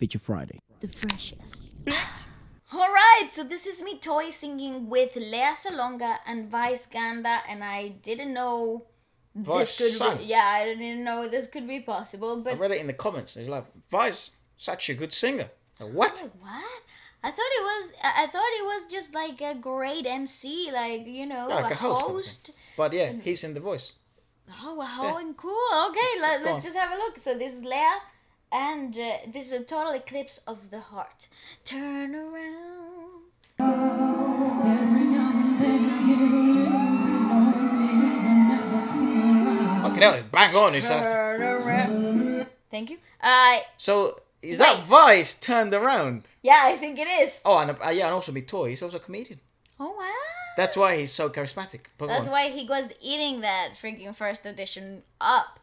Feature Friday. The freshest. Alright, so this is MITOY singing with Lea Salonga and Ganda, and I didn't know Vice this could sang. be, yeah, I didn't know this could be possible, I but read it in the comments. He's like, Vice, such a good singer. Like, what? like, what? I thought it was just like a great MC, like, you know, Yeah, like a a host. host. But yeah, he's in the voice. Oh, wow, and cool. Okay, Go on. let's just have a look. So this is Lea, and this is a total eclipse of the heart. Turn around. Fucking hell, it's bang on. It's Turn around. Thank you. So, is that Vice turned around? Yeah, I think it is. Oh, and yeah, and also MITOY. He's also a comedian. Oh, wow. That's why he's so charismatic. But go That's on. why he was eating that freaking first audition up.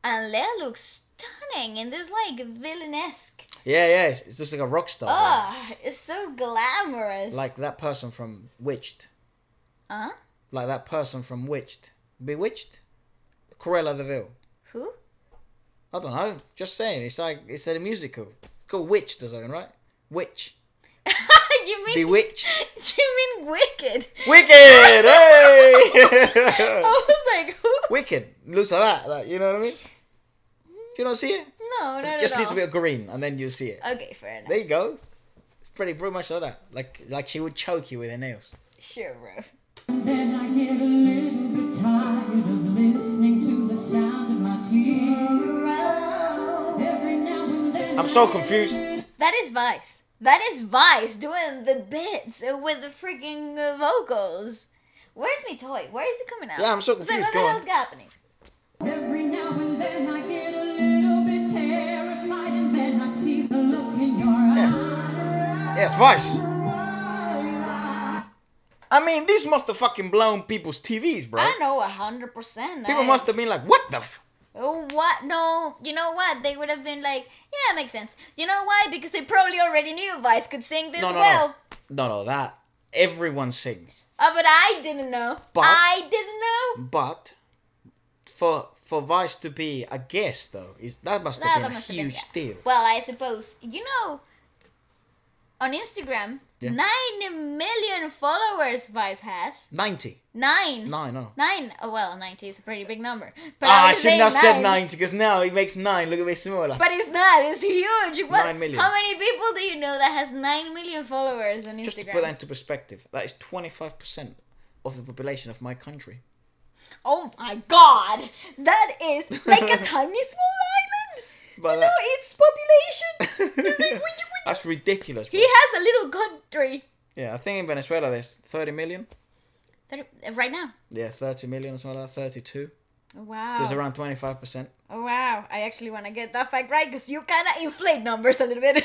And Lea looks stunning in this, like, villainesque. Yeah, it's just like a rock star. Ah, it's so glamorous. Like that person from Witched. Huh? Like that person from Witched. Bewitched? Cruella de Vil. Who? I don't know. Just saying. It's a musical. It's called Witched or something, right? Witch. You mean... Bewitched. You mean Wicked? Wicked! Hey! I was like, who? Wicked. Looks like that. Like, you know what I mean? Do you not see it? No, not Just at needs all. a bit of green and then you'll see it. Okay, fair enough. There you go. It's pretty much like that. Like she would choke you with her nails. Sure, bro. Then I get a little bit tired of listening to the sound of my tears. Every now and then I'm so confused. That is Vice. That is Vice doing the bits with the freaking vocals. Where's MITOY? Where is it coming out? Yeah, I'm so It's confused. Like, Go what the on. hell's happening? Every now and then I get a little bit terrified, and then I see the look in your eyes. Yes, Vice. I mean, this must have fucking blown people's TVs, bro. I know 100%. People must have been like, what the f... Oh, what? No, you know what? They would have been like, yeah, makes sense. You know why? Because they probably already knew Vice could sing this well. No, that. Everyone sings. But I didn't know. But- I didn't know. But for Vice to be a guest, though, that must have been a huge deal. Well, I suppose. You know, on Instagram, Yeah. 9 million followers Vice has. 90. 9. No. 9. Oh, well, 90 is a pretty big number. But I was shouldn't have saying said 90 because now it makes 9 look a bit smaller. But it's not. It's huge. 9 million. How many people do you know that has 9 million followers on Instagram? Just to put that into perspective, that is 25% of the population of my country. Oh my god! That is like a tiny small island! But You know, its population! It's like, that's ridiculous, bro. he has a little country. Yeah, I think in Venezuela there's 30 million. Right now. Yeah, 30 million or something like that, 32. Wow. There's around 25%. Oh, wow. I actually want to get that fact right because you kind of inflate numbers a little bit.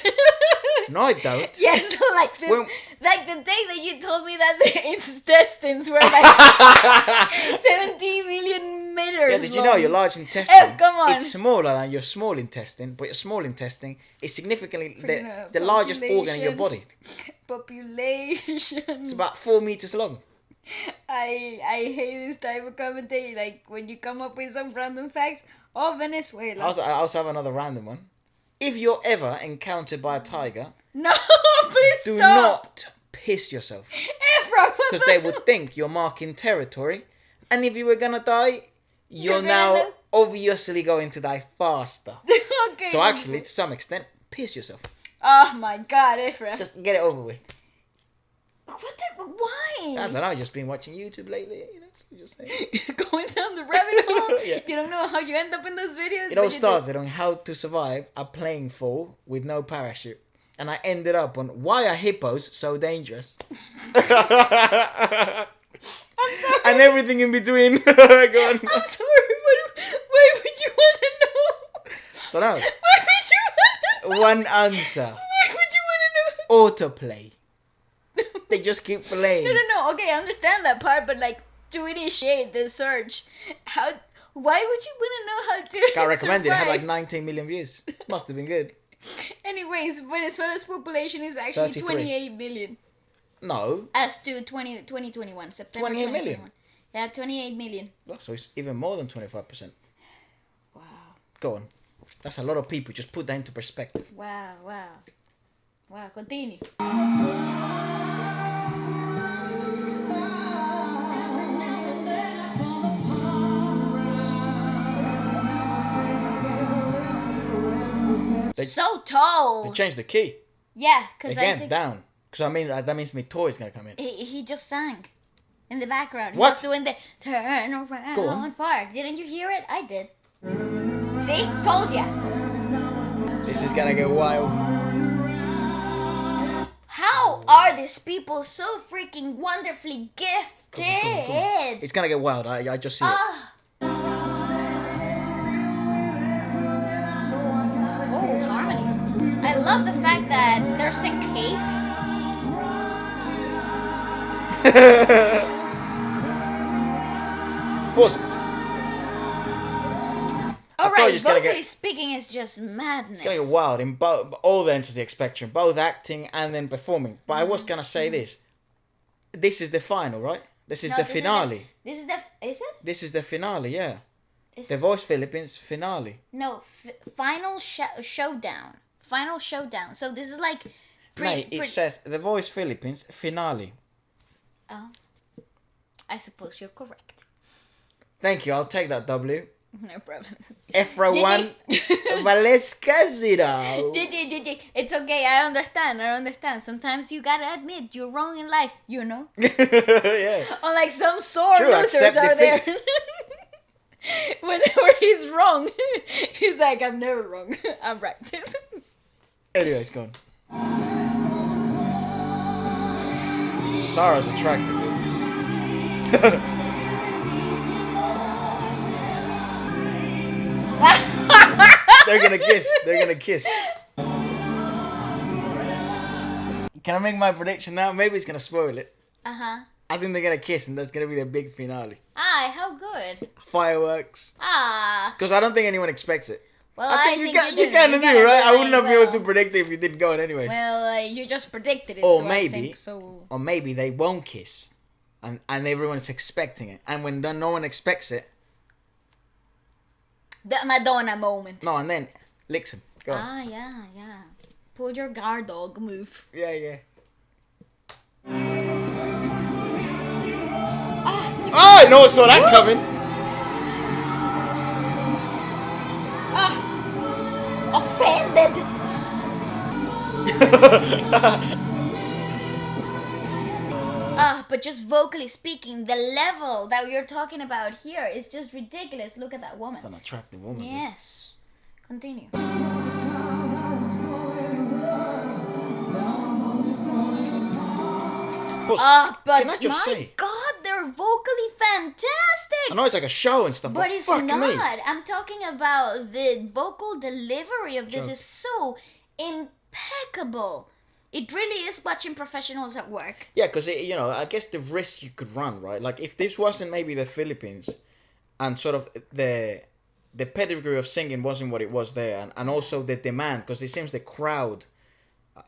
No, I don't. Yes, like Well- like the day that you told me that the intestines were like 17 million meters Yeah, did you long. know your large intestine? Come on. It's smaller than your small intestine, but your small intestine is significantly Freaking, the largest organ in your body. Population. It's about 4 meters long. I hate this type of commentary. Like when you come up with some random facts. Oh, Venezuela. I also have another random one. If you're ever encountered by a tiger, No, please do stop. not piss yourself. Efra, what Because the- they would think you're marking territory. And if you were gonna die, you're You're now gonna- obviously going to die faster. Okay. So actually, to some extent, piss yourself. Oh my god, Efra. Just get it over with. What the? Why? I don't know, I've just been watching YouTube lately, you know, so just saying. Going down the rabbit hole. Yeah. You don't know how you end up in those videos. It but all you do. started on how to survive a plane fall with no parachute. And I ended up on why are hippos so dangerous? I'm sorry. And everything in between. Go on. I'm sorry, but why would you want to know? Don't know. Why would you want to know? One answer. Why would you want to know? Autoplay. They just keep playing. No. Okay, I understand that part, but like to initiate the search, how? Why would you want to know how to? Got recommended. It had like survive? 19 million views. Must have been good. Anyways, Venezuela's population is actually 33. 28 million. No. As to 2021, September 28 million? 2021. Yeah, 28 million. So it's even more than 25%. Wow. Go on. That's a lot of people. Just put that into perspective. Wow. Continue. So tall. They changed the key. Yeah, because I Again, think down. Because I mean, that means MITOY is going to come in. he just sang in the background. He What? was doing the turn Go around on. part. Didn't you hear it? I did. See? Told ya. This is going to get wild. How are these people so freaking wonderfully gifted? Go on. It's going to get wild. I just see it. Oh, harmonies. I love the fact that there's a cape. Pause. Alright, it's gonna vocally get- speaking is just madness. It's going to get wild in all the ends of the spectrum. Both acting and then performing. But I was going to say this. This is the final, right? This is No, the this finale. Is it? This is the finale, yeah. Is The it? Voice Philippines finale. No, final showdown. Final showdown. So this is like Mate, it says The Voice Philippines finale. Oh, I suppose you're correct. Thank you, I'll take that W. No problem. Efra Did 1, Wlsk 0. GG. It's okay. I understand. Sometimes you gotta admit you're wrong in life. You know. Yeah. Unlike some sore True, losers accept out there. defeat. Whenever he's wrong, he's like, I'm never wrong. I'm right. Anyways, go on. Sarah's attractive, dude. They're gonna kiss. Can I make my prediction now? Maybe it's gonna spoil it. Uh-huh. I think they're gonna kiss and that's gonna be the big finale. How good. Fireworks. Because I don't think anyone expects it. Well, I think you do. kind of You gotta do, right? I like, wouldn't have been able to well, predict it if you didn't go on anyways. Well, you just predicted it. Or so I maybe, think so. or maybe they won't kiss, and everyone's expecting it, and when no one expects it, The Madonna moment. no, and then licks him. Go on. Yeah. Pull your guard dog move. Yeah. Ah, Oh, no one saw that coming. offended. But just vocally speaking, the level that you're talking about here is just ridiculous. Look at that woman. That's an attractive woman. dude. Yes. Continue. Pause. But Can I just my say? God, they're vocally fantastic. I know it's like a show and stuff, But but it's fuck not. me. I'm talking about the vocal delivery of this Joke. is so impeccable. It really is watching professionals at work. Yeah, because I guess the risk you could run, right? Like if this wasn't maybe the Philippines, and sort of the pedigree of singing wasn't what it was there, and also the demand, because it seems the crowd,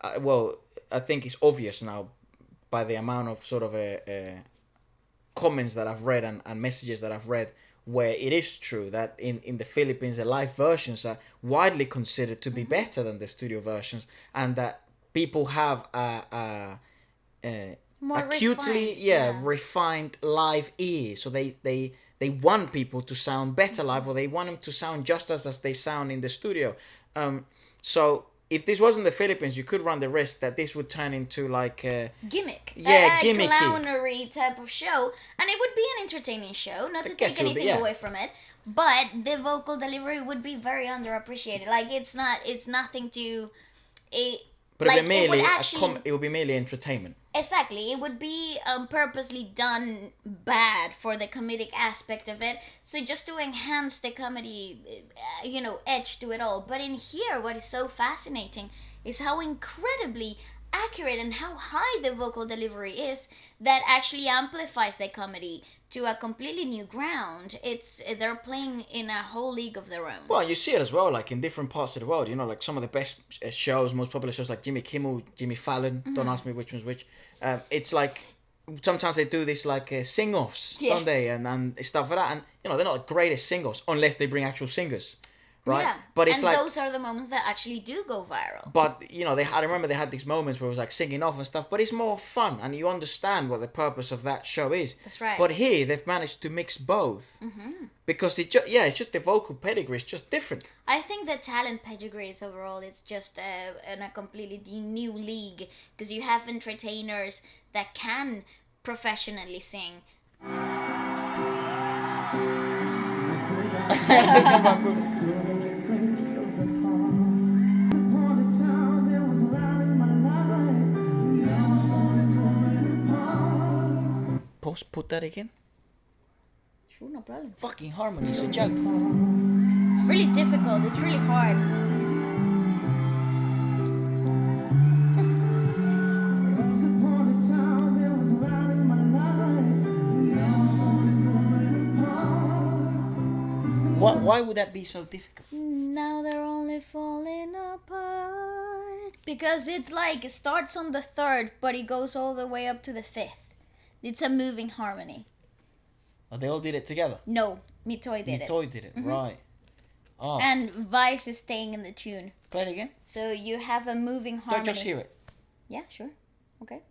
I think it's obvious now by the amount of sort of comments that I've read and messages that I've read, where it is true that in the Philippines the live versions are widely considered to be better than the studio versions, and that people have More acutely refined, refined live ear, so they want people to sound better live, or they want them to sound just as they sound in the studio. So if this wasn't the Philippines, you could run the risk that this would turn into like a Gimmick. Yeah, a gimmicky. clownery type of show. And it would be an entertaining show, not to guess take it would be, anything yeah. away from it. But the vocal delivery would be very underappreciated. Like it's nothing to But like, it would be merely it would actually, it would be merely entertainment. exactly, it would be purposely done bad for the comedic aspect of it. So just to enhance the comedy, edge to it all. But in here, what is so fascinating is how incredibly accurate and how high the vocal delivery is that actually amplifies the comedy to a completely new ground. They're playing in a whole league of their own. Well, you see it as well, like in different parts of the world. Like some of the best shows, most popular shows, like Jimmy Kimmel, Jimmy Fallon. Don't ask me which one's which. It's like sometimes they do this like sing-offs, don't they? And stuff like that. And they're not the greatest sing-offs unless they bring actual singers, right? Yeah. But it's and like, those are the moments that actually do go viral. but I remember they had these moments where it was like singing off and stuff, but it's more fun and you understand what the purpose of that show is. That's right. But here they've managed to mix both because it's just the vocal pedigree is just different. I think the talent pedigrees overall is just in a completely new league, because you have entertainers that can professionally sing. Put that again. Sure, no problem. Fucking harmony is a joke. It's really difficult. It's really hard. Why would that be so difficult? Now they're only falling apart. Because it's like it starts on the third, but it goes all the way up to the fifth. It's a moving harmony. Oh, they all did it together. No, MITOY did it. MITOY did it, right? Oh, And Vice is staying in the tune. play it again. So you have a moving harmony. Don't just hear it. Yeah, sure. Okay.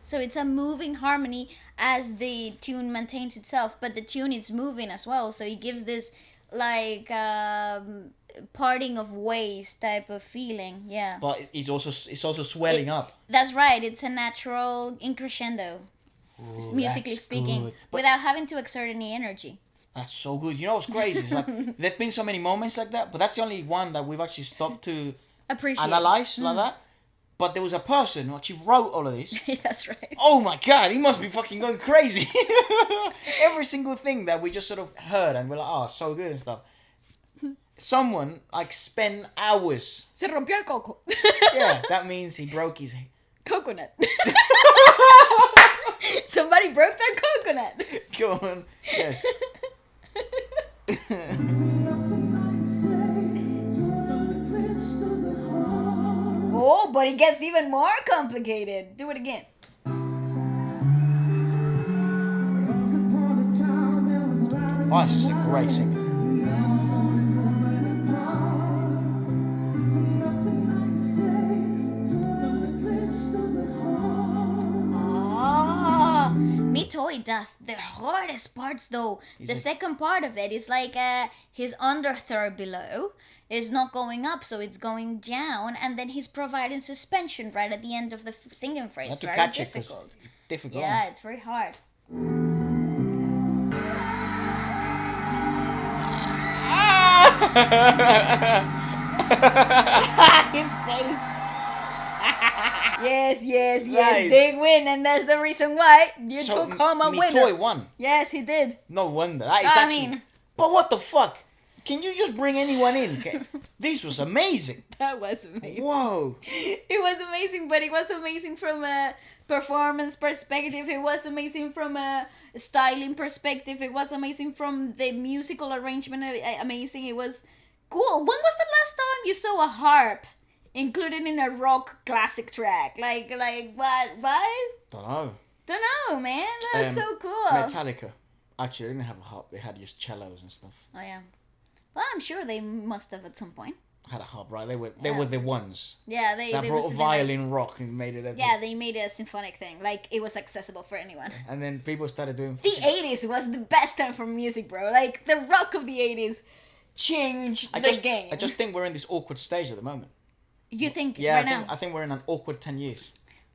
So it's a moving harmony as the tune maintains itself, but the tune is moving as well. So it gives this like parting of ways type of feeling. Yeah. But it's also swelling up. That's right. It's a natural increscendo, musically that's speaking, good. But- without having to exert any energy. That's so good. You know what's crazy? It's like there've been so many moments like that, but that's the only one that we've actually stopped to Appreciate. analyze like that. But there was a person who actually wrote all of this. That's right. Oh my god, he must be fucking going crazy. Every single thing that we just sort of heard and we're like, oh, so good and stuff. Someone like spent hours. Se rompió el coco. Yeah, that means he broke his. Coconut. Somebody broke their coconut. Go on. Yes. Oh, but it gets even more complicated. Do it again. Vice is a great singer. Ah, MITOY does the hardest parts though. The second part of it is like his under third below is not going up, so it's going down, and then he's providing suspension right at the end of the singing phrase. You have to Very catch it 'cause difficult. it's difficult. Yeah, it's very hard. His face. Yes, Nice. big win, and that's the reason why you So, took home a winner. MITOY won. Yes, he did. No wonder. That is I actually. mean- But what the fuck? Can you just bring anyone in? This was amazing. That was amazing. Whoa. It was amazing, but it was amazing from a performance perspective. It was amazing from a styling perspective. It was amazing from the musical arrangement. Amazing. It was cool. When was the last time you saw a harp included in a rock classic track? Like what? Why? Don't know. Don't know, man. That was so cool. Metallica. Actually, they didn't have a harp. They had just cellos and stuff. Oh yeah. Well, I'm sure they must have at some point. Had a harp, right? They were the ones Yeah, they that brought must have been violin rock and made it. yeah, they made it a symphonic thing. Like it was accessible for anyone. And then people started doing. The 80s was the best time for music, bro. Like the rock of the 80s changed the game. I just think we're in this awkward stage at the moment. You think Yeah, right I think we're in an awkward 10 years.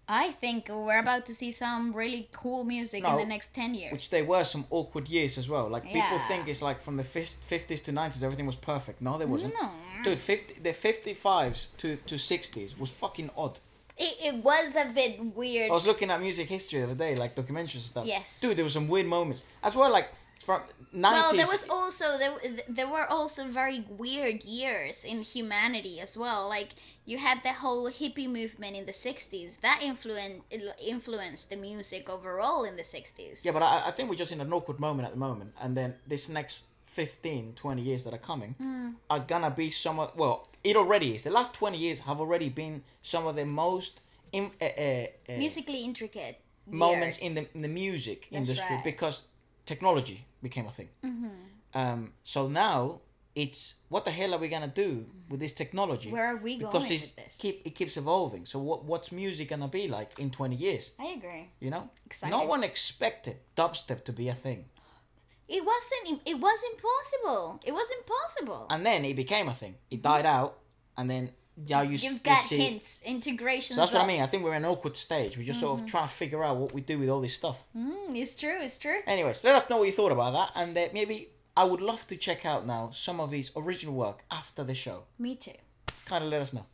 I think we're about to see some really cool music in No, the next 10 years. Which there were some awkward years as well. Like people Yeah. think it's like from the 50s to 90s everything was perfect. No, there wasn't. No. Dude, the 55s to 60s was fucking odd. It was a bit weird. I was looking at music history the other day, like documentaries and stuff. Yes. Dude, there were some weird moments as well. Like from 90s. Well, there was also there were also very weird years in humanity as well. Like you had the whole hippie movement in the 60s that influenced the music overall in the 60s. Yeah, but I think we're just in an awkward moment at the moment, and then this next 15, 20 years that are coming are gonna be somewhat. Well, it already is. The last 20 years have already been some of the most Musically intricate. moments years. in the music That's industry right. because technology became a thing. So now it's what the hell are we gonna do with this technology? Where are we because going with this? it keeps evolving. So what's music gonna be like in 20 years? I agree. You know, Exciting. no one expected dubstep to be a thing, It wasn't. It was impossible. It was impossible. and then it became a thing. It died out, and then now you You've you got see. hints, integrations. So that's what I of- mean. I think we're in an awkward stage. We're just sort of trying to figure out what we do with all this stuff. It's true. It's true. Anyways, let us know what you thought about that, and maybe I would love to check out now some of his original work after the show. Me too. Kind of let us know.